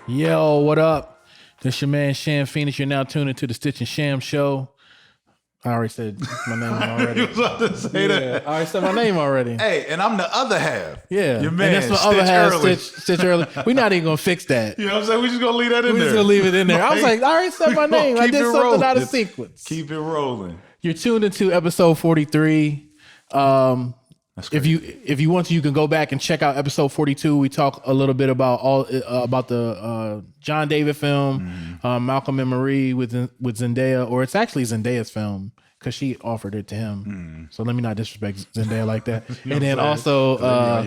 Yo, what up? This your man Sham Phoenix. You're now tuned into the Stitch and Sham show. I already said my name already. You was about to say that. I already said my name already. Hey, and I'm the other half. Yeah. Your man, and that's my Stitch other half, early. Stitch early. We're not even going to fix that. You know what I'm saying? We just going to leave that in We're there. just going to leave it in there. I was like, I already said my name. I Keep did it something rolling. out of sequence. Keep it rolling. You're tuned into episode 43. That's If you want to, you can go back and check out episode 42. We talk a little bit about about the John David film, Malcolm and Marie with Zendaya, or it's actually Zendaya's film because she offered it to him. So let me not disrespect Zendaya like that. And then also the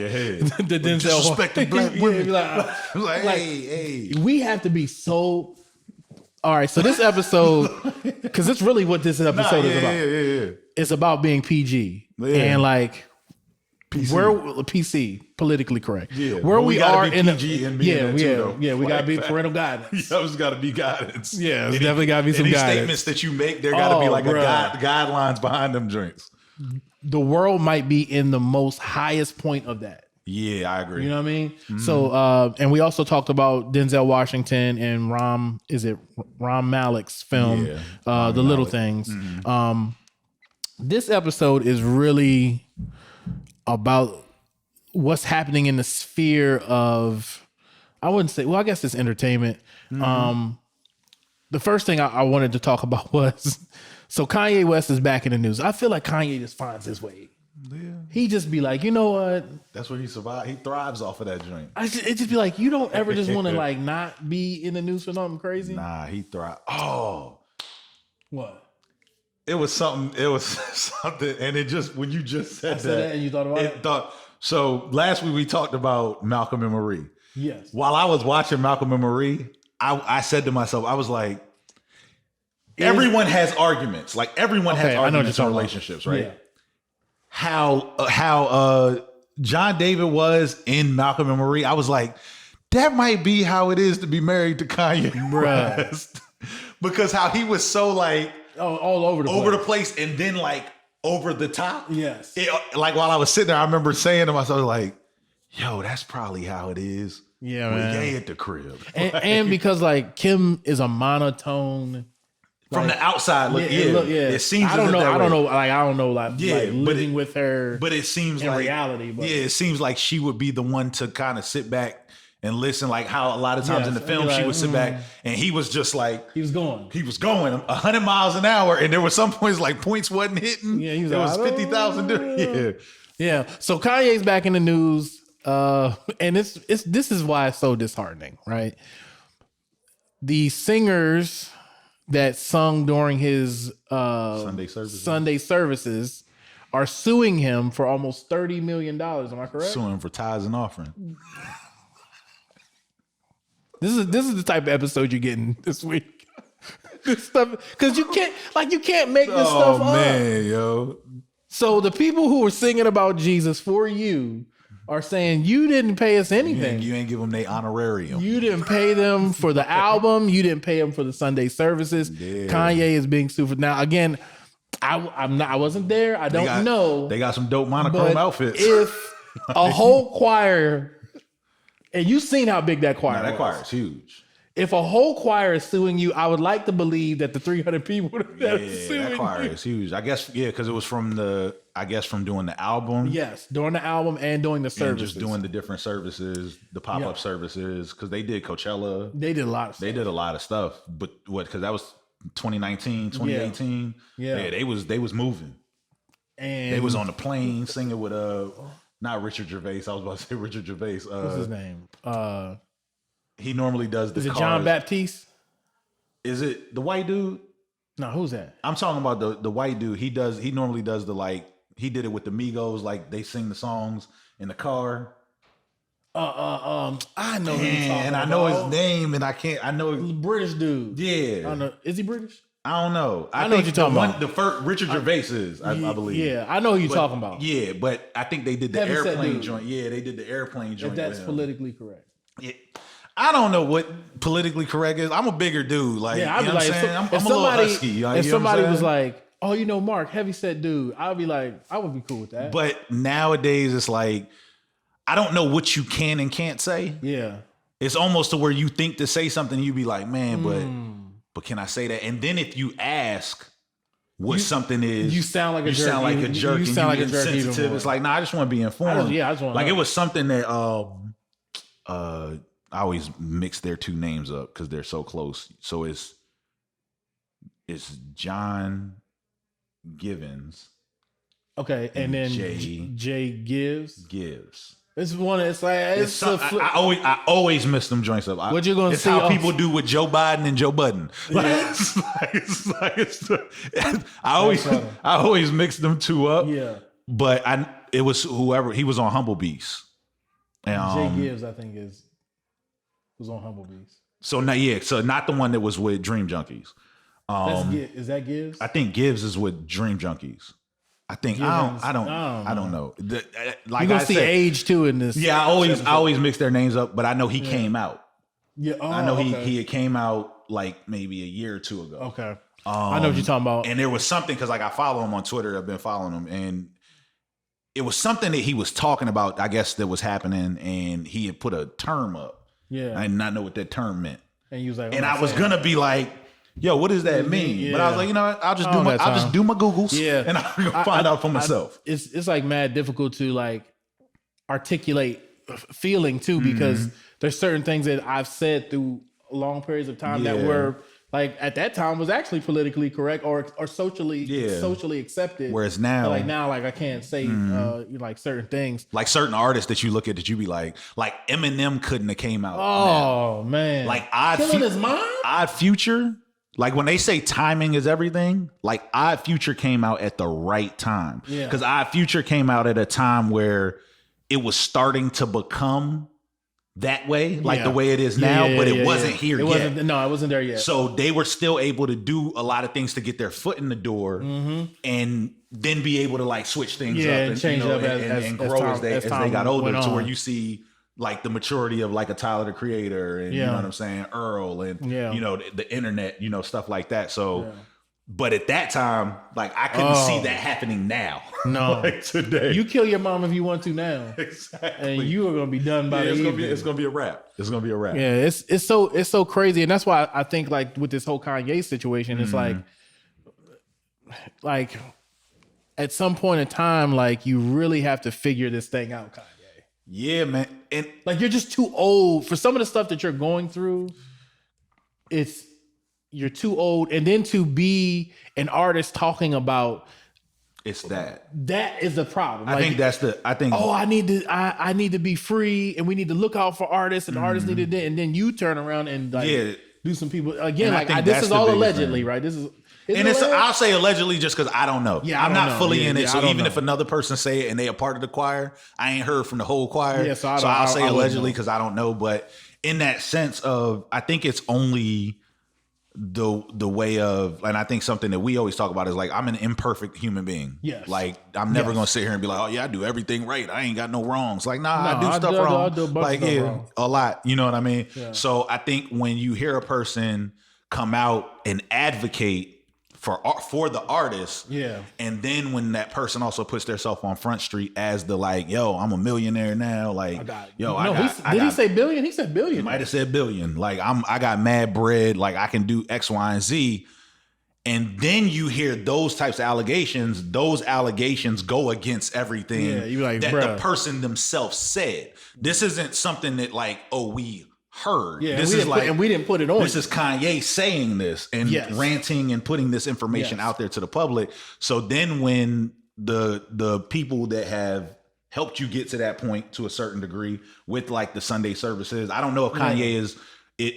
Denzel disrespecting black women. like, hey. we have to be so. All right, so this episode, because it's really what this episode is about. Yeah. It's about being PG and like. PC. Where PC politically correct? Yeah, where we are in PG and we gotta be parental guidance. Yeah, there's got to be guidance. Yeah, it's definitely gotta be some guidance. Statements that you make, there got to be like guidelines behind them drinks. The world might be in the most highest point of that. Yeah, I agree. You know what I mean? So, and we also talked about Denzel Washington and Ram Malek's film, The Little Things. This episode is really about what's happening in the sphere of, I wouldn't say, well, I guess it's entertainment. The first thing I wanted to talk about was, so Kanye West is back in the news. I feel like Kanye just finds his way. Yeah. He just be like, you know what? That's where he survives. He thrives off of that drink. It just be like, you don't ever just want to like not be in the news for something crazy. Nah, he thrives. Oh. What? It was something, and it just, when you just said that and you thought about it? So last week we talked about Malcolm and Marie. Yes. While I was watching Malcolm and Marie, I said to myself, I was like, everyone has arguments. Like everyone has arguments in relationships, right? Yeah. How John David was in Malcolm and Marie, I was like, that might be how it is to be married to Kanye West. Because how he was so like, all over the place, and then like over the top. Yes. Like while I was sitting there, I remember saying to myself, like, yo, that's probably how it is. Yeah, man. Yay at the crib. And because like Kim is a monotone. From the outside, it seems. I don't know. Like living with her, but it seems in like reality. But. Yeah, it seems like she would be the one to kind of sit back and listen, like how a lot of times in the film she would sit back and he was just like he was going 100 miles an hour, and there were some points like points wasn't hitting. Yeah, it was 50,000. Yeah. So Kanye's back in the news, and this is why it's so disheartening, right? The singers that sung during his Sunday services are suing him for almost $30 million. Am I correct? Suing him for tithes and offering. This is the type of episode you're getting this week. This stuff, because you can't make this stuff up. Oh man, yo. So the people who were singing about Jesus for you are saying you didn't pay us anything. You ain't give them their honorarium. You didn't pay them for the album. You didn't pay them for the Sunday services. Yeah. Kanye is being sued for. Now again, I wasn't there. I don't know. They got some dope monochrome outfits. If a whole choir. And you've seen how big that choir is. That choir is huge. If a whole choir is suing you, I would like to believe that the 300 people that are suing that choir is huge. I guess, because it was from doing the album. Yes, during the album and doing the services. And just doing the different services, the pop-up services, because they did Coachella. They did a lot of stuff. They did a lot of stuff. But because that was 2019, 2018. Yeah, they was moving. And they was on the plane singing with not Richard Gervais. I was about to say Richard Gervais. What's his name? He normally does the. Is it John Baptiste? Is it the white dude? No, who's that? I'm talking about the white dude. He normally does the he did it with the Migos, like they sing the songs in the car. I know who you're talking and I know his name, and I know British dude. Yeah. I don't know. Is he British? I don't know. I know what you're talking about. The first Richard Gervais is, I believe. Yeah, I know who you're talking about. Yeah, but I think they did the airplane joint. Yeah, they did the airplane joint. If that's politically correct. Yeah. I don't know what politically correct is. I'm a bigger dude. Like, yeah, I'd be like, I'm a little husky. If somebody was like, oh, you know, Mark, heavy set dude, I'd be like, I would be cool with that. But nowadays it's like, I don't know what you can and can't say. Yeah. It's almost to where you think to say something, you be like, man, but can I say that? And then if you ask what something is, you sound like a jerk. You sound like a jerk. You and sound you like a jerk. Insensitive. It's like, nah, I just want to be informed. I just want like it was something that I always mix their two names up because they're so close. So it's John Givens. Okay, and then Jay Gives. It's one. It's like I always mix them joints up. What you gonna it's see? How people do with Joe Biden and Joe Budden. I always mix them two up. Yeah, but it was whoever he was on Humble Beast. And Jay Gibbs, I think, was on Humble Beast. So not the one that was with Dream Junkies. Is that Gibbs? I think Gibbs is with Dream Junkies. I think I don't know. Like you gonna see age too in this. Yeah, I always mix their names up, but I know he came out. Yeah, I know he came out like maybe a year or two ago. Okay, I know what you're talking about. And there was something because like I follow him on Twitter. I've been following him, and it was something that he was talking about. I guess that was happening, and he had put a term up. Yeah, I did not know what that term meant, and he was like, and I was gonna be like, yo, what does that mean? Yeah. But I was like, you know what? I'll just do my Googles. Yeah. And I'll find out for myself. It's like mad difficult to like articulate feeling too, because there's certain things that I've said through long periods of time that were like at that time was actually politically correct or socially accepted. Whereas now I can't say like certain things. Like certain artists that you look at that you be like Eminem couldn't have came out. Oh now. Man. Like Killing his mom? Odd Future. Like when they say timing is everything, like Odd Future came out at the right time. Yeah. Because Odd Future came out at a time where it was starting to become that way, like the way it is now, but it wasn't here yet. It wasn't there yet. So they were still able to do a lot of things to get their foot in the door and then be able to like switch things up and change up and grow as they got older to where you see like the maturity of like a Tyler the Creator and you know what I'm saying, Earl and you know the internet, you know, stuff like that. So but at that time, like I couldn't see that happening now. No. Like today. You kill your mom if you want to now. Exactly. And you are gonna be done by the evening. It's gonna be a wrap. It's gonna be a wrap. Yeah, it's so crazy. And that's why I think like with this whole Kanye situation, it's like at some point in time, like you really have to figure this thing out, Kanye. Yeah, man. And like you're just too old for some of the stuff that you're going through. You're too old, and then to be an artist talking about that is the problem. I think I need to be free, and we need to look out for artists, and artists need to, and then you turn around and like do some people again. Like this is all allegedly, right? This is. I'll say allegedly just because I don't know. Yeah, I'm not fully in it. So even if another person say it and they a part of the choir, I ain't heard from the whole choir. Yeah, so I'll say allegedly because I don't know. But in that sense of, I think it's only the way of, and I think something that we always talk about is like, I'm an imperfect human being. Yes. Like I'm never going to sit here and be like, oh yeah, I do everything right. I ain't got no wrongs. Like, I do stuff wrong. I do wrong. A lot. You know what I mean? Yeah. So I think when you hear a person come out and advocate for the artist, and then when that person also puts themselves on Front Street as the like, yo, I'm a millionaire now, like, did he say billion? He said billion. He might have said billion. Like I got mad bread, like I can do X, Y, and Z. And then you hear those types of allegations. Those allegations go against everything like, that the person themselves said. This isn't something that like, we heard. Yeah, this is like, and we didn't put it on. This is Kanye saying this and ranting and putting this information out there to the public. So then when the people that have helped you get to that point to a certain degree with like the Sunday services, I don't know if Kanye is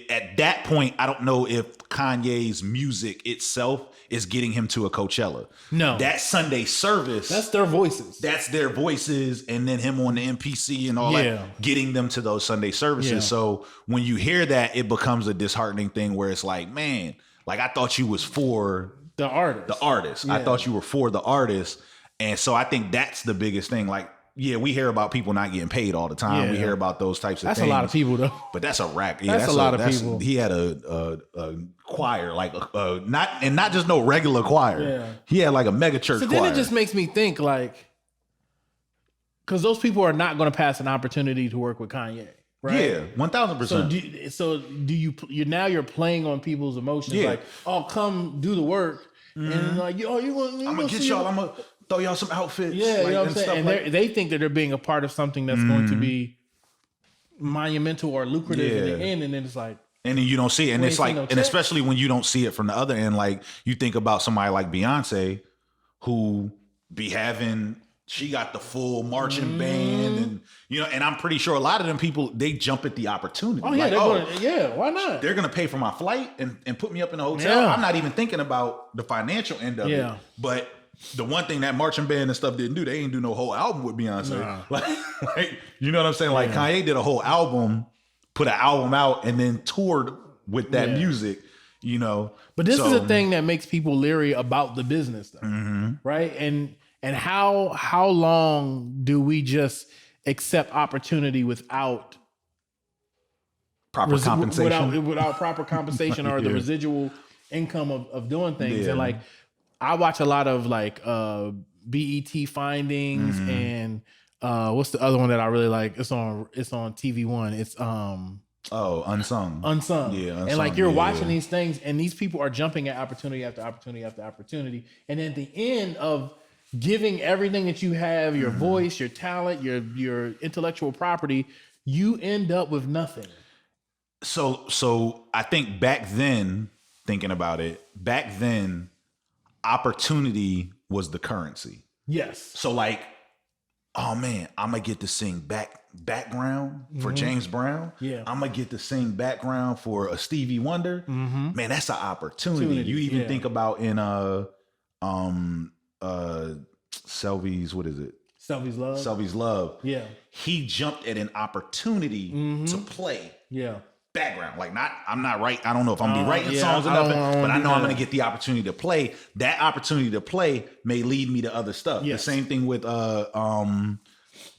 at that point. I don't know if Kanye's music itself is getting him to a Coachella. No. That Sunday service. That's their voices. That's their voices. And then him on the MPC and all that, getting them to those Sunday services. Yeah. So when you hear that, it becomes a disheartening thing where it's like, man, like I thought you was for the artist. Yeah. I thought you were for the artist. And so I think that's the biggest thing. Like, yeah, we hear about people not getting paid all the time. Yeah. We hear about those types of things. That's a lot of people, though. But that's a rack. Yeah, that's a lot of people. He had a choir, like not just no regular choir. Yeah. He had like a mega church choir. So then it just makes me think like, because those people are not going to pass an opportunity to work with Kanye. right? Yeah, 1000%. So do you're playing on people's emotions, like, oh, come do the work, and like, I'm gonna get y'all. I'm gonna throw y'all some outfits. Yeah, like, you know what I'm saying. And they think that they're being a part of something that's going to be monumental or lucrative in the end, and then it's like. And then you don't see it. And it's like, and especially when you don't see it from the other end, like you think about somebody like Beyonce who be having, she got the full marching band and, and I'm pretty sure a lot of them people, they jump at the opportunity. Oh yeah, like, why not? They're going to pay for my flight and put me up in a hotel. Yeah. I'm not even thinking about the financial end of it. But the one thing that marching band and stuff didn't do, they ain't do no whole album with Beyonce. Nah. Like, you know what I'm saying? Like Kanye did a whole album, put an album out, and then toured with that music, But this is the thing that makes people leery about the business, though, right? And how long do we just accept opportunity without proper compensation? Without proper compensation or the residual income of doing things? And like, I watch a lot of like BET findings and. What's the other one that I really like? It's on TV1. It's Unsung. Yeah, Unsung. And like you're watching these things, and these people are jumping at opportunity after opportunity after opportunity, and at the end of giving everything that you have, your voice, your talent, your intellectual property, you end up with nothing. So I think back then, thinking about it, opportunity was the currency. Yes. So like, oh man, I'm gonna get to sing background for James Brown. Yeah. I'm gonna get to sing background for a Stevie Wonder. Man, that's an opportunity. You even think about in Selvy's, what is it? Selvy's Love. Yeah. He jumped at an opportunity to play. Yeah. Background, like I'm not right. I don't know if I'm gonna be writing songs or nothing, but I know I'm gonna get the opportunity to play. That opportunity to play may lead me to other stuff. Yes. The same thing with Ma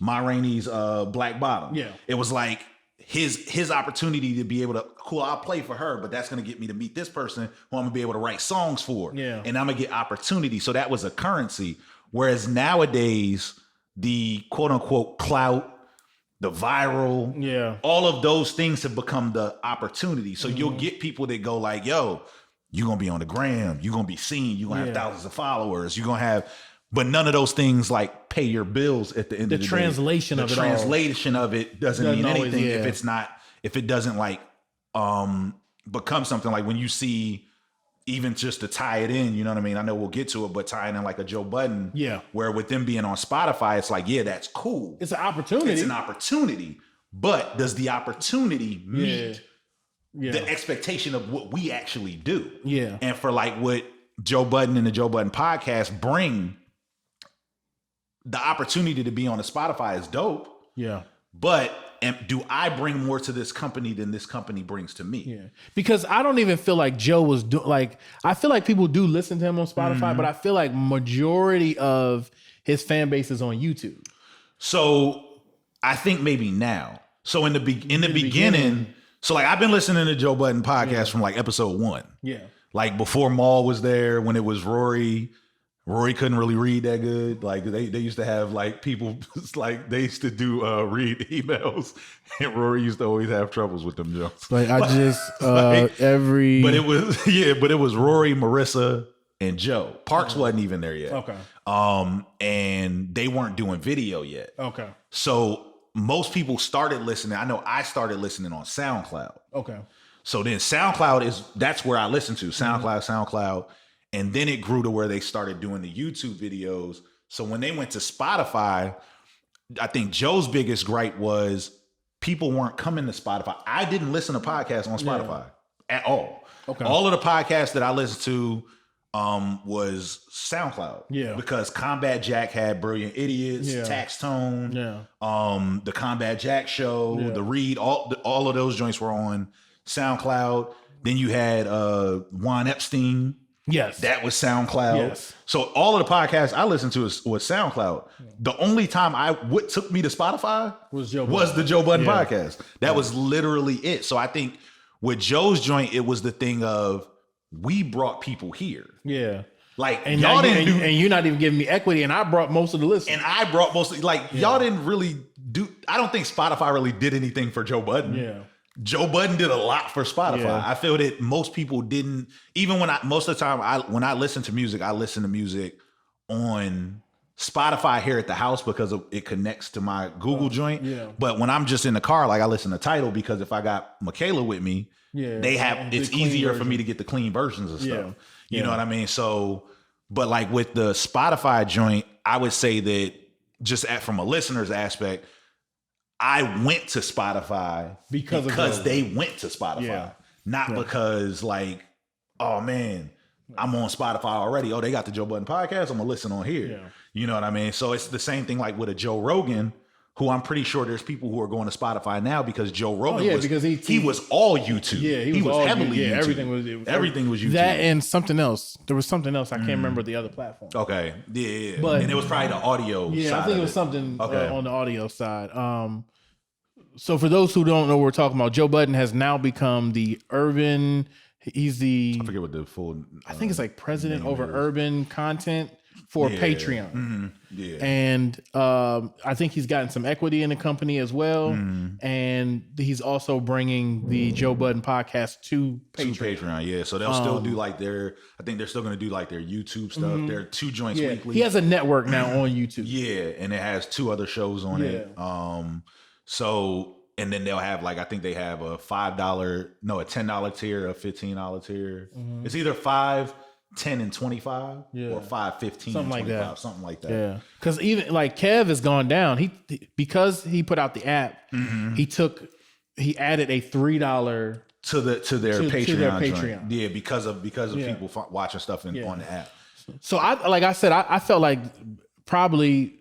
Rainey's Black Bottom. Yeah, it was like his opportunity to be able to, cool, I'll play for her, but that's gonna get me to meet this person who I'm gonna be able to write songs for. Yeah, and I'm gonna get opportunity. So that was a currency. Whereas nowadays, the quote unquote clout, the viral, all of those things have become the opportunity. So you'll get people that go like, yo, you're going to be on the gram. You're going to be seen. You're going to have thousands of followers. You're going to have, but none of those things like pay your bills at the end of the day. The translation of it doesn't mean anything if it doesn't like become something like when you see, even just to tie it in, you know what I mean? I know we'll get to it, but tying in like a Joe Budden, where with them being on Spotify, it's like, that's cool. It's an opportunity. It's an opportunity. But does the opportunity meet the expectation of what we actually do? Yeah. And for like what Joe Budden and the Joe Budden podcast bring, the opportunity to be on the Spotify is dope. Yeah. But do I bring more to this company than this company brings to me? Yeah, because I don't even feel like Joe was I feel like people do listen to him on Spotify, but I feel like majority of his fan base is on YouTube. So I think maybe now. So in the beginning, so like I've been listening to Joe Budden podcast from like episode 1. Yeah, like before Maul was there, when it was Rory. Rory couldn't really read that good. Like they used to have like people like they used to do read emails, and Rory used to always have troubles with them jokes. Like I just but it was Rory, Marissa, and Joe. Parks wasn't even there yet. Okay. And they weren't doing video yet. Okay. So most people started listening. I know I started listening on SoundCloud. Okay. So then that's where I listen to SoundCloud. And then it grew to where they started doing the YouTube videos. So when they went to Spotify, I think Joe's biggest gripe was people weren't coming to Spotify. I didn't listen to podcasts on Spotify at all. Okay. All of the podcasts that I listened to was SoundCloud. Yeah. Because Combat Jack had Brilliant Idiots, Tax Tone, the Combat Jack Show, the Read, all of those joints were on SoundCloud. Then you had Juan Epstein. Yes. That was SoundCloud. Yes. So all of the podcasts I listened to was SoundCloud. The only time what took me to Spotify was the Joe Budden podcast. That was literally it. So I think with Joe's joint, it was the thing of we brought people here. Yeah. Like and y'all didn't do, and you're not even giving me equity, and I brought most of the listeners. And I brought most y'all didn't really do. I don't think Spotify really did anything for Joe Budden. Yeah. Joe Budden did a lot for Spotify. Yeah. I feel that most people didn't. Even most of the time, when I listen to music, I listen to music on Spotify here at the house because it connects to my Google joint. Yeah. But when I'm just in the car, like I listen to Tidal because if I got Michaela with me, they have it's easier for me to get the clean versions of stuff. You know what I mean? So, but like with the Spotify joint, I would say that just from a listener's aspect, I went to Spotify because they went to Spotify, not because like, oh man, I'm on Spotify already. Oh, they got the Joe Budden podcast. I'm gonna listen on here. Yeah. You know what I mean? So it's the same thing like with a Joe Rogan, who I'm pretty sure there's people who are going to Spotify now because Joe Rogan because he was all YouTube. Yeah, he was heavily YouTube. Everything was YouTube. That and something else. There was something else. I can't remember the other platform. Okay. Yeah. But, and it was probably the audio side. Yeah, I think it was something on the audio side. So for those who don't know what we're talking about, Joe Budden has now become the urban. He's the I forget what the full. I think it's like president over urban content for Patreon. Mm-hmm. Yeah, and I think he's gotten some equity in the company as well. Mm-hmm. And he's also bringing the Joe Budden podcast to Patreon. Yeah, so they'll still do like their. I think they're still going to do like their YouTube stuff. Mm-hmm. Their 2 joints weekly. He has a network now on YouTube. Yeah, and it has 2 other shows on it. So, and then they'll have like, I think they have a $10 tier, a $15 tier. Mm-hmm. It's either 5, 10, and 25 or 5, 15, something and 25, like something like that. Yeah. Cause even like Kev has gone down. Because he put out the app, he added a $3 to their Patreon. Yeah. Because of people watching stuff on the app. So I felt like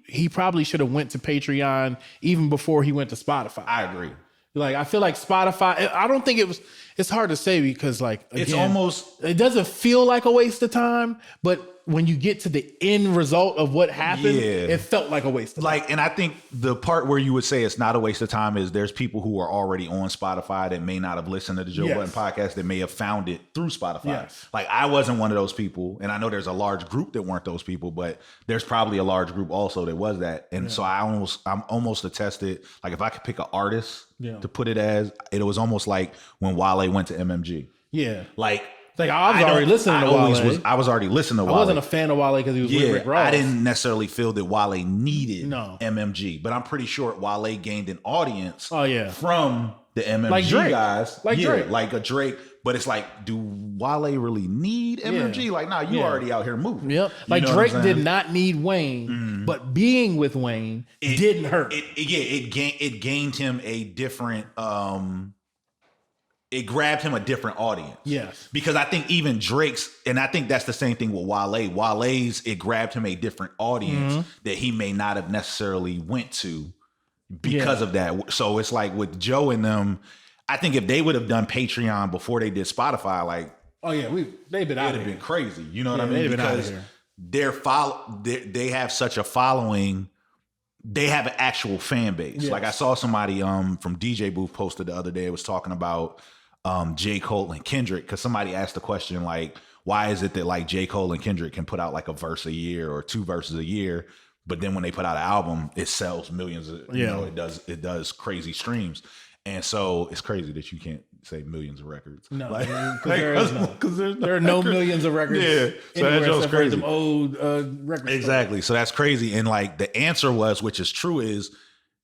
he probably should have went to Patreon even before he went to Spotify. I agree. Like, I feel like Spotify, I don't think it's hard to say because like, again, it doesn't feel like a waste of time, but when you get to the end result of what happened, it felt like a waste of time. And I think the part where you would say it's not a waste of time is there's people who are already on Spotify that may not have listened to the Joe Budden podcast that may have found it through Spotify. Yes. Like, I wasn't one of those people, and I know there's a large group that weren't those people, but there's probably a large group also that was that. And so I'm almost attested, like if I could pick an artist to put it as, it was almost like when Wale went to MMG. Yeah. Like I was already listening to Wale. I was already listening to Wale. I wasn't a fan of Wale because he was with Rick Ross. I didn't necessarily feel that Wale needed MMG, but I'm pretty sure Wale gained an audience from the MMG guys. Drake. Like a Drake. But it's like, do Wale really need MMG? Like, nah, you already out here moving. Yep. Like Drake did not need Wayne, but being with Wayne didn't hurt. It gained him a different it grabbed him a different audience. Yes. Because I think even Drake's, and I think that's the same thing with Wale. Wale's, it grabbed him a different audience that he may not have necessarily went to because of that. So it's like with Joe and them, I think if they would have done Patreon before they did Spotify, like, they've been out of here. Been crazy. You know what I mean? Because they have such a following. They have an actual fan base. Yes. Like I saw somebody from DJ Booth posted the other day. It was talking about J. Cole and Kendrick, because somebody asked the question like, why is it that like J. Cole and Kendrick can put out like a verse a year or 2 verses a year, but then when they put out an album, it sells millions of, it does crazy streams. And so it's crazy that you can't say millions of records. No, because there are no millions of records. Yeah, so that just crazy. Them old records. Exactly. So that's crazy. And like the answer was, which is true, is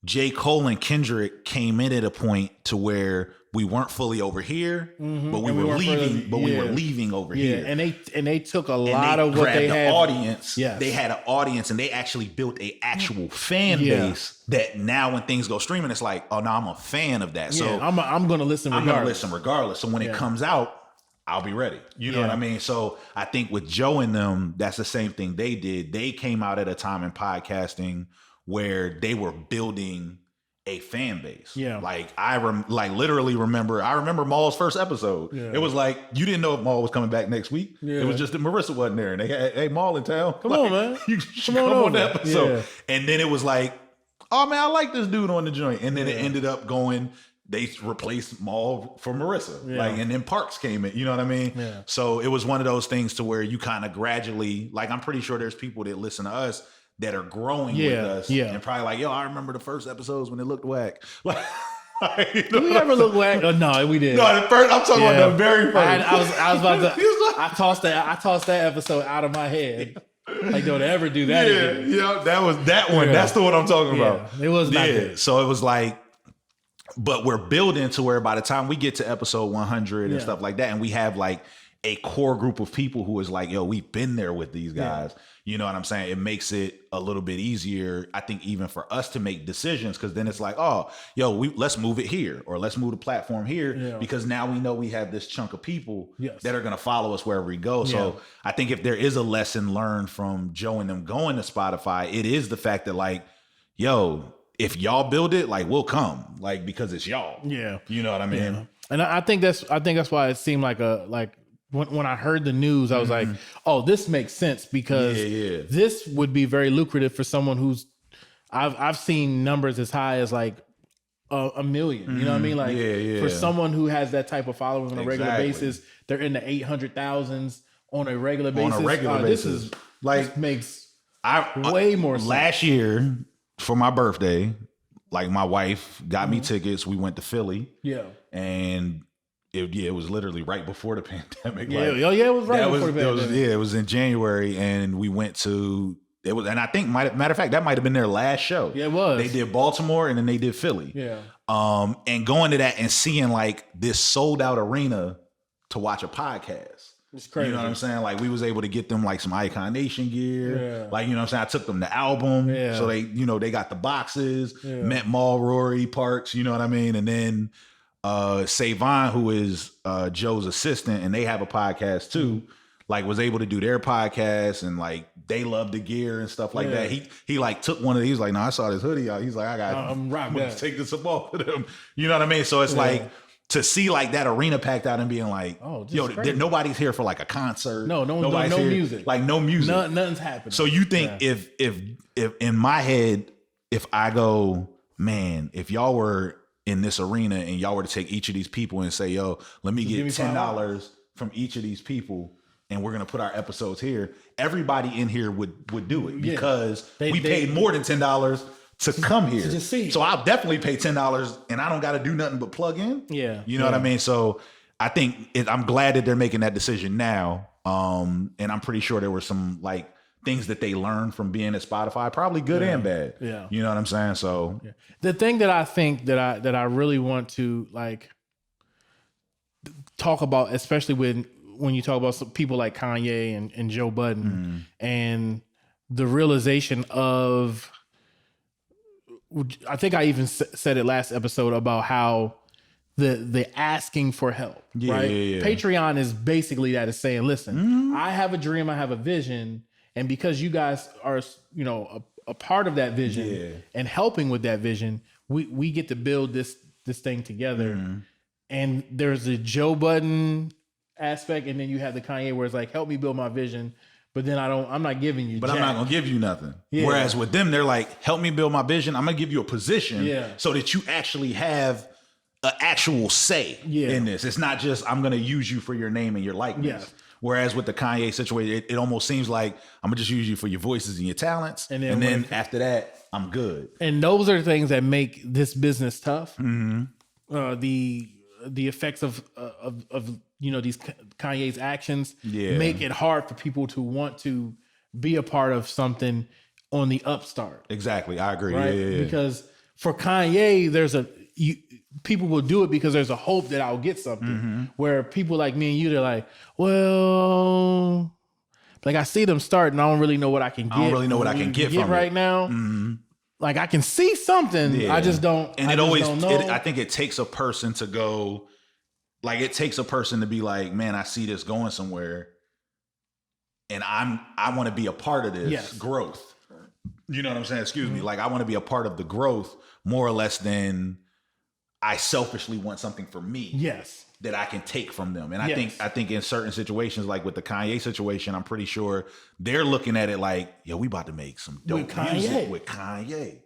J. Cole and Kendrick came in at a point to where we weren't fully over here, but we were leaving. We were leaving over here. And they took a lot of what they had. Audience. Yes. They had an audience, and they actually built a actual fan base that now when things go streaming, it's like, oh no, I'm a fan of that. So I'm going to listen. I'm going to listen regardless. So when it comes out, I'll be ready. You know what I mean? So I think with Joe and them, that's the same thing they did. They came out at a time in podcasting where they were building a fan base. Yeah. Like I literally remember Maul's first episode. Yeah. It was like, you didn't know if Maul was coming back next week. Yeah. It was just that Marissa wasn't there. And they had, hey, Maul in town. Come on, man. You come on the episode. Yeah. And then it was like, oh man, I like this dude on the joint. And then it ended up going, they replaced Maul for Marissa. Like, and then Parks came in, you know what I mean? Yeah. So it was one of those things to where you kind of gradually, like, I'm pretty sure there's people that listen to us that are growing with us and probably like, yo, I remember the first episodes when it looked whack. Like, did we ever look whack? Oh, no, we did. No, the first, I'm talking about the very first. I was about to, I tossed that episode out of my head. Like, don't ever do that again. Yeah, that was that one. Yeah. That's the one I'm talking about. It was not good. So it was like, but we're building to where by the time we get to episode 100 and stuff like that, and we have like a core group of people who is like, yo, we've been there with these guys. Yeah. You know what I'm saying? It makes it a little bit easier, I think, even for us to make decisions, because then it's like, oh, yo, let's move it here, or let's move the platform here, because now we know we have this chunk of people that are going to follow us wherever we go. So I think if there is a lesson learned from Joe and them going to Spotify, it is the fact that, like, yo, if y'all build it, like, we'll come, like, because it's y'all. Yeah. You know what I mean? Yeah. And I think that's why it seemed like when I heard the news, I was like, oh, this makes sense, because this would be very lucrative for someone who's, I've seen numbers as high as like a million, you know what I mean? Like for someone who has that type of following on a regular basis, they're in the 800,000s on a regular basis. This is like, this makes way more sense. Last year for my birthday, like, my wife got me tickets. We went to Philly. Yeah. And it was literally right before the pandemic. It was right before the pandemic. It was in January, and we went to it was, and I think matter of fact, that might have been their last show. Yeah, it was. They did Baltimore, and then they did Philly. Yeah. And going to that and seeing like this sold out arena to watch a podcast. It's crazy. You know what I'm saying? Like, we was able to get them like some Icon Nation gear. Yeah. Like, you know what I'm saying? I took them the album. Yeah. So they, they got the boxes, met Maul, Rory, Parks, you know what I mean? And then Savon, who is Joe's assistant, and they have a podcast too, like, was able to do their podcast, and like, they love the gear and stuff like that. He like took one of these, like, no, I saw this hoodie out. He's like, I'm gonna take this up off of them. You know what I mean? So it's like, to see like that arena packed out and being like, oh, yo, nobody's here for like a concert. No music. Like, no music. Nothing's happening. So you think if in my head, if I go, man, if y'all were in this arena and y'all were to take each of these people and say, yo, let me get $10 from each of these people, and we're going to put our episodes here, everybody in here would do it, because we paid more than $10 to come here. To just see. So I'll definitely pay $10, and I don't got to do nothing but plug in. Yeah. You know what I mean? So I think I'm glad that they're making that decision now. And I'm pretty sure there were some like things that they learned from being at Spotify, probably good and bad. Yeah. You know what I'm saying? So the thing that I think that I really want to like talk about, especially when you talk about some people like Kanye and Joe Budden, and the realization of, I think I even said it last episode about how the asking for help, right? Yeah. Patreon is basically that. It's saying, listen, I have a dream, I have a vision, and because you guys are, a part of that vision and helping with that vision, we get to build this thing together. And there's a Joe Budden aspect, and then you have the Kanye where it's like, help me build my vision. But then I'm not giving you. But I'm not gonna give you nothing. Yeah. Whereas with them, they're like, help me build my vision. I'm gonna give you a position, so that you actually have an actual say in this. It's not just, I'm gonna use you for your name and your likeness. Yeah. Whereas with the Kanye situation, it almost seems like, I'm gonna just use you for your voices and your talents, and then after that, I'm good. And those are the things that make this business tough. The effects of these Kanye's actions make it hard for people to want to be a part of something on the upstart. Exactly. I agree. Right? Yeah. Because for Kanye, people will do it because there's a hope that I'll get something. Where people like me and you, they're like, well, like, I see them start and I don't really know what I can get. I don't really know what I can get from right now. Like, I can see something. I just don't. And I think it takes a person to go. Like, it takes a person to be like, man, I see this going somewhere, and I want to be a part of this growth. You know what I'm saying? Excuse me. Like, I want to be a part of the growth more or less than I selfishly want something for me. Yes. That I can take from them. And I think in certain situations, like with the Kanye situation, I'm pretty sure they're looking at it like, yo, we about to make some dope music with Kanye.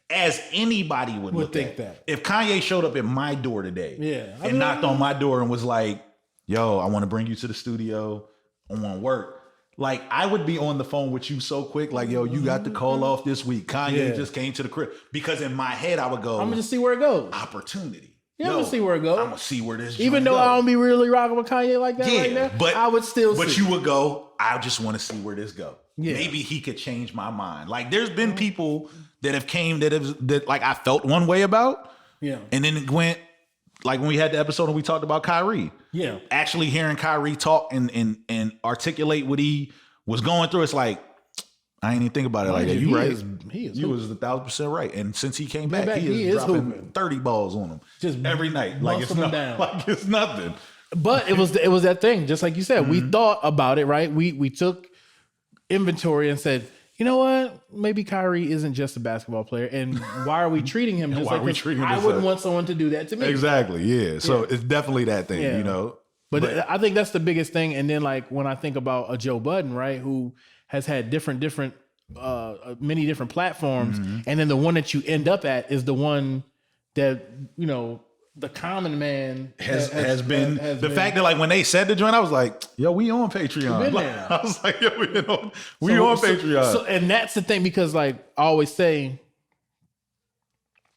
as anybody would look think at. that. If Kanye showed up at my door today Yeah. and knocked on my door and was like, yo, I want to bring you to the studio. I want to work. Like, I would be on the phone with you so quick, like, yo, you got the call off this week. Kanye just came to the crib. Because in my head, I would go, I'm going to see where it goes. Opportunity. Yeah, I'm going to see where it goes. I'm going to see where this Even though I don't be really rocking with Kanye like that right now, but I would still see. But you would go, I just want to see where this go. Yeah. Maybe he could change my mind. Like, there's been people that have came that like I felt one way about. Yeah. And then it went, like when we had the episode and we talked about Kyrie. Yeah. Actually hearing Kyrie talk and articulate what he was going through, it's like, I ain't even think about it like that. You right. You was 1,000% right. And since he came back, he is dropping hooping. 30 balls on him just every night. Like it's nothing. But it was that thing, just like you said. We thought about it, right? We took inventory and said, you know what? Maybe Kyrie isn't just a basketball player, and why are we treating him just like this? I wouldn't want someone to do that to me. Exactly. Yeah. So it's definitely that thing, you know. But I think that's the biggest thing. And then, like, when I think about a Joe Budden, right, who has had many different platforms, and then the one that you end up at is the one that, you know, the common man has been the fact that, like, when they said the joint, I was like, yo, we on Patreon. I was like, yo, we on Patreon. So, and that's the thing, because, like, I always say,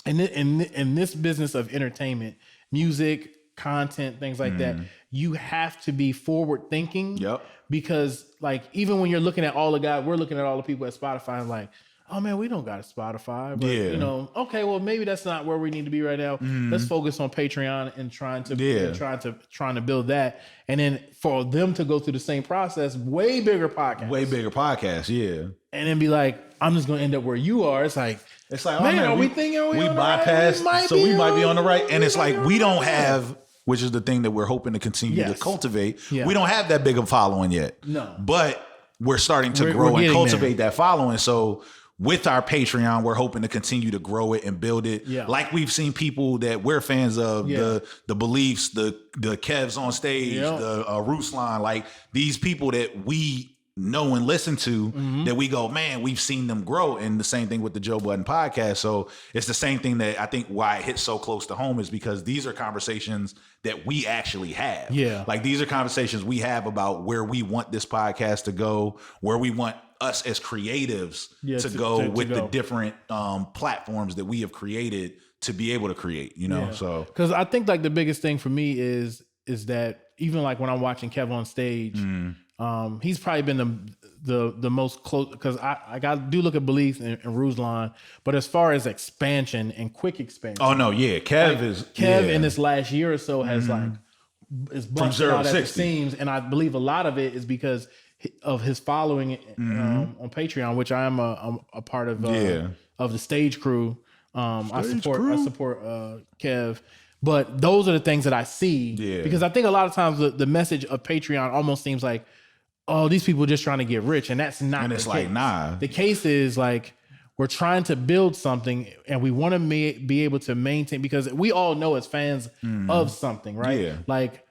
in this business of entertainment, music, content, things like that, you have to be forward thinking. Yep. Because, like, even when you're looking at all the guys, we're looking at all the people at Spotify and like, oh man, we don't got a Spotify. But you know, okay, well, maybe that's not where we need to be right now. Let's focus on Patreon and trying to build that. And then for them to go through the same process, way bigger podcast. Yeah. And then be like, I'm just gonna end up where you are. It's like, man, are we thinking we bypassed, right? We might be on the right. And it's like, we don't have, which is the thing that we're hoping to continue to cultivate. Yeah. We don't have that big of a following yet. No. But we're starting to grow and cultivate that following. So with our Patreon, we're hoping to continue to grow it and build it. Yeah. Like we've seen people that we're fans of, the Beliefs, the Kevs on stage, the Ruslan, like these people that we know and listen to, that we go, man, we've seen them grow. And the same thing with the Joe Budden podcast. So it's the same thing that I think why it hits so close to home is because these are conversations that we actually have. Yeah. Like these are conversations we have about where we want this podcast to go, where we want us as creatives to go with the different platforms that we have created to be able to create, you know? So, because I think like the biggest thing for me is that even like when I'm watching Kev on stage, he's probably been the most close, because I do look at Belief and Ruslan, but as far as expansion and quick expansion. Oh no, yeah. Kev in this last year or so has is busted out at the seams, and I believe a lot of it is because of his following on Patreon, which I am a part of the stage crew. I support Kev. But those are the things that I see, because I think a lot of times the message of Patreon almost seems like, oh, these people are just trying to get rich, and that's not. And it's like, nah. The case is like, we're trying to build something, and we want to be able to maintain, because we all know as fans of something, right? Yeah. Like,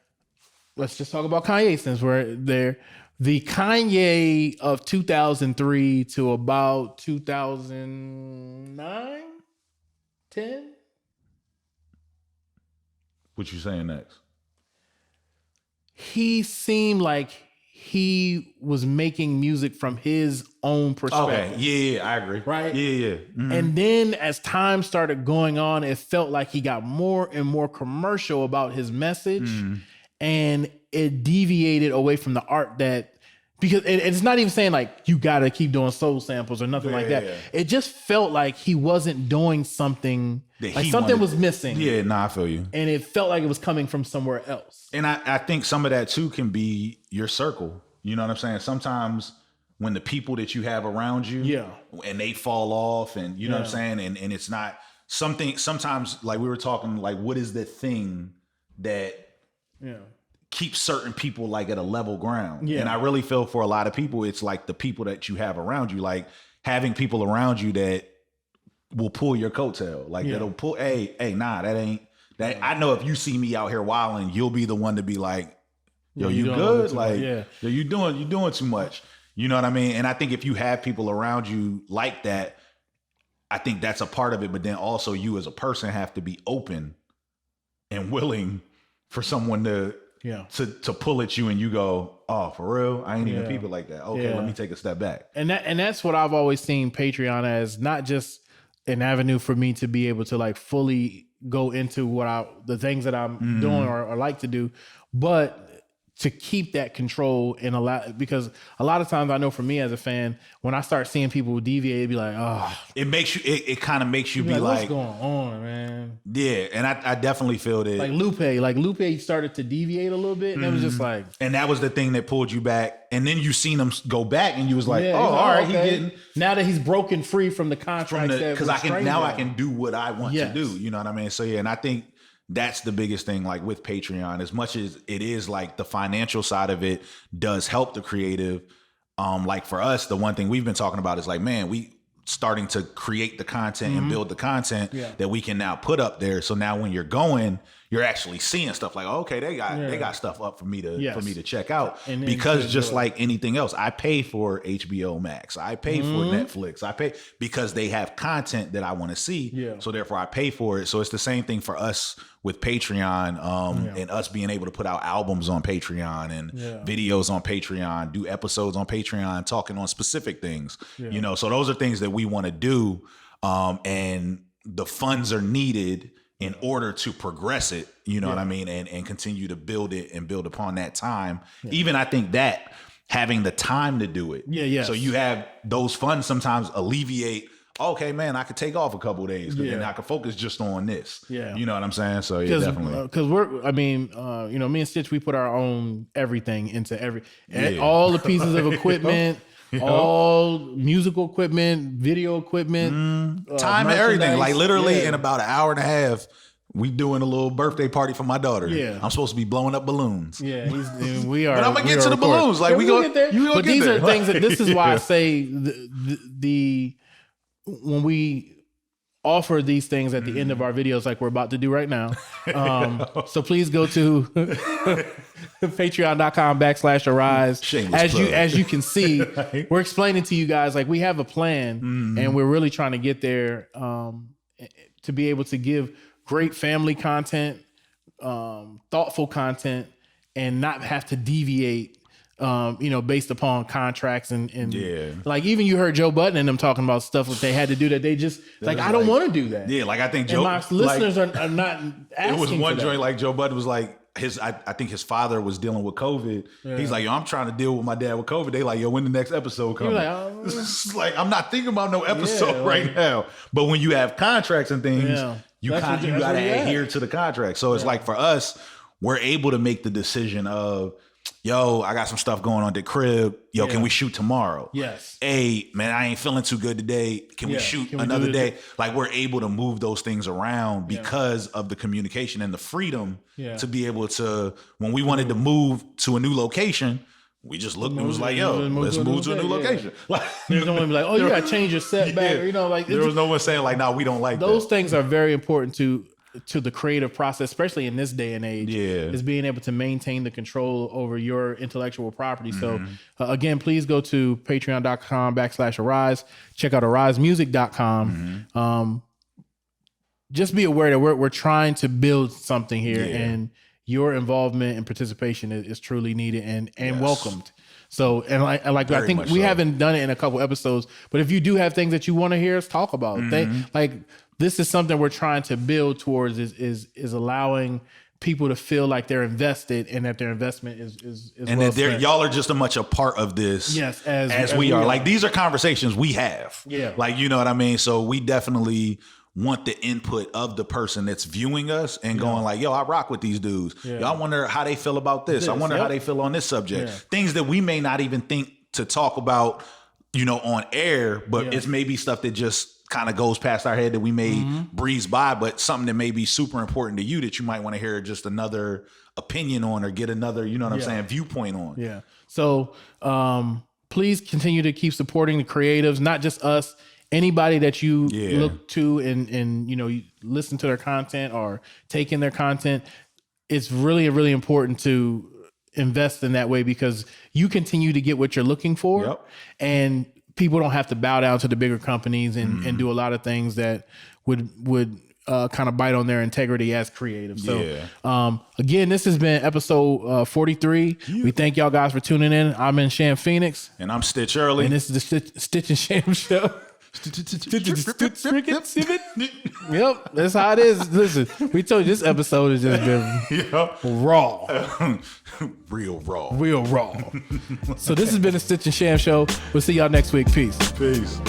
let's just talk about Kanye, since we're there. The Kanye of 2003 to about 2009, 10. What you saying next? He seemed like he was making music from his own perspective. Okay. Yeah, I agree. Right? Yeah. And then as time started going on, it felt like he got more and more commercial about his message, and it deviated away from the art that, because it's not even saying like you got to keep doing soul samples or nothing like that. It just felt like he wasn't doing something, like something was missing. Yeah, nah, I feel you. And it felt like it was coming from somewhere else. And I think some of that too can be your circle. You know what I'm saying? Sometimes when the people that you have around you, and they fall off, and you know what I'm saying, and it's not something. Sometimes, like we were talking, like what is the thing that keep certain people like at a level ground. And I really feel for a lot of people, it's like the people that you have around you, like having people around you that will pull your coattail. Like that'll pull, hey, nah, that ain't that. I know if you see me out here wilding, you'll be the one to be like, yo, you good? Like, yo, you doing too much. You know what I mean? And I think if you have people around you like that, I think that's a part of it. But then also you as a person have to be open and willing for someone to pull at you and you go, oh, for real? I ain't even people like that. Okay, let me take a step back. And that's what I've always seen Patreon as, not just an avenue for me to be able to like fully go into the things that I'm doing or like to do, but to keep that control and because a lot of times I know for me as a fan, when I start seeing people deviate, it'd be like, oh, it makes you, it kind of makes you be like, what's going on, man? Yeah. And I definitely feel that like Lupe started to deviate a little bit and it was just like, and that was the thing that pulled you back. And then you seen him go back and you was like, all right, okay. He getting, now that he's broken free from the contract, because I can do what I want to do. You know what I mean? So yeah. And I think that's the biggest thing, like with Patreon, as much as it is like the financial side of it does help the creative. Like for us, the one thing we've been talking about is like, man, we starting to create the content and build the content that we can now put up there. So now when you're going, you're actually seeing stuff like, okay, they got stuff up for me to check out. And because just like anything else, I pay for HBO Max, I pay for Netflix, I pay because they have content that I want to see. So therefore I pay for it. So it's the same thing for us with Patreon, and us being able to put out albums on Patreon and videos on Patreon, do episodes on Patreon, talking on specific things, you know, so those are things that we want to do. And the funds are needed in order to progress it, you know what I mean? And continue to build it and build upon that time. Even I think that having the time to do it. So you have those funds sometimes alleviate, okay, man, I could take off a couple of days, but then I could focus just on this. You know what I'm saying? So yeah, definitely. Because you know, me and Stitch, we put our own everything into all the pieces of equipment, all musical equipment, video equipment, time and everything. Like literally in about an hour and a half, we doing a little birthday party for my daughter. I'm supposed to be blowing up balloons. We are. But I'm gonna get to the balloons. Like we go. But these are things that this is why I say the when we offer these things at the end of our videos, like we're about to do right now. So please go to patreon.com/Uhrise. As you can see, we're explaining to you guys, like we have a plan and we're really trying to get there, to be able to give great family content, thoughtful content, and not have to deviate, based upon contracts and like even you heard Joe Budden and them talking about stuff that they had to do that they just like, I don't want to do that. Like I think Joe, and my listeners are not asking. It was one joint like Joe Budden was like I think his father was dealing with COVID. He's like, yo, I'm trying to deal with my dad with COVID. They like, yo, when the next episode coming? Like, I'm not thinking about no episode right now. But when you have contracts and things, you gotta adhere to the contract. So it's like for us, we're able to make the decision of, yo, I got some stuff going on at the crib. Yo, can we shoot tomorrow? Hey, man, I ain't feeling too good today. Can we shoot another day? Like we're able to move those things around because of the communication and the freedom to be able to, when we wanted to move to a new location, we just looked and was like, yo, let's move to a new location. There's no one be like, oh, you got to change your setback. Or, like there was no one saying like, no, we don't like those things are very important to the creative process, especially in this day and age, is being able to maintain the control over your intellectual property. So again, please go to patreon.com/Uhrise, check out uhrisemusic.com. Just be aware that we're trying to build something here and your involvement and participation is truly needed and welcomed. So, and I think we haven't done it in a couple episodes, but if you do have things that you want to hear us talk about, this is something we're trying to build towards is allowing people to feel like they're invested and that their investment is and well that y'all are just as much a part of this as we are. Like these are conversations we have. Like, you know what I mean? So we definitely want the input of the person that's viewing us and going like, yo, I rock with these dudes. Yo, I wonder how they feel about this. I wonder how they feel on this subject. Things that we may not even think to talk about, on air, but it's maybe stuff that just kind of goes past our head that we may breeze by, but something that may be super important to you that you might want to hear just another opinion on or get another, I'm saying, viewpoint on. So please continue to keep supporting the creatives, not just us, anybody that you look to and you listen to their content or take in their content. It's really, really important to invest in that way because you continue to get what you're looking for. And people don't have to bow down to the bigger companies and do a lot of things that would kind of bite on their integrity as creative. So again, this has been episode 43. We thank y'all guys for tuning in. I'm in Sham Phoenix. And I'm Stitch Early. And this is the Stitch and Sham show. Yep, that's how it is. Listen, we told you this episode has just been raw. Real raw. So this has been the Stitch and Sham show. We'll see y'all next week. Peace. Peace.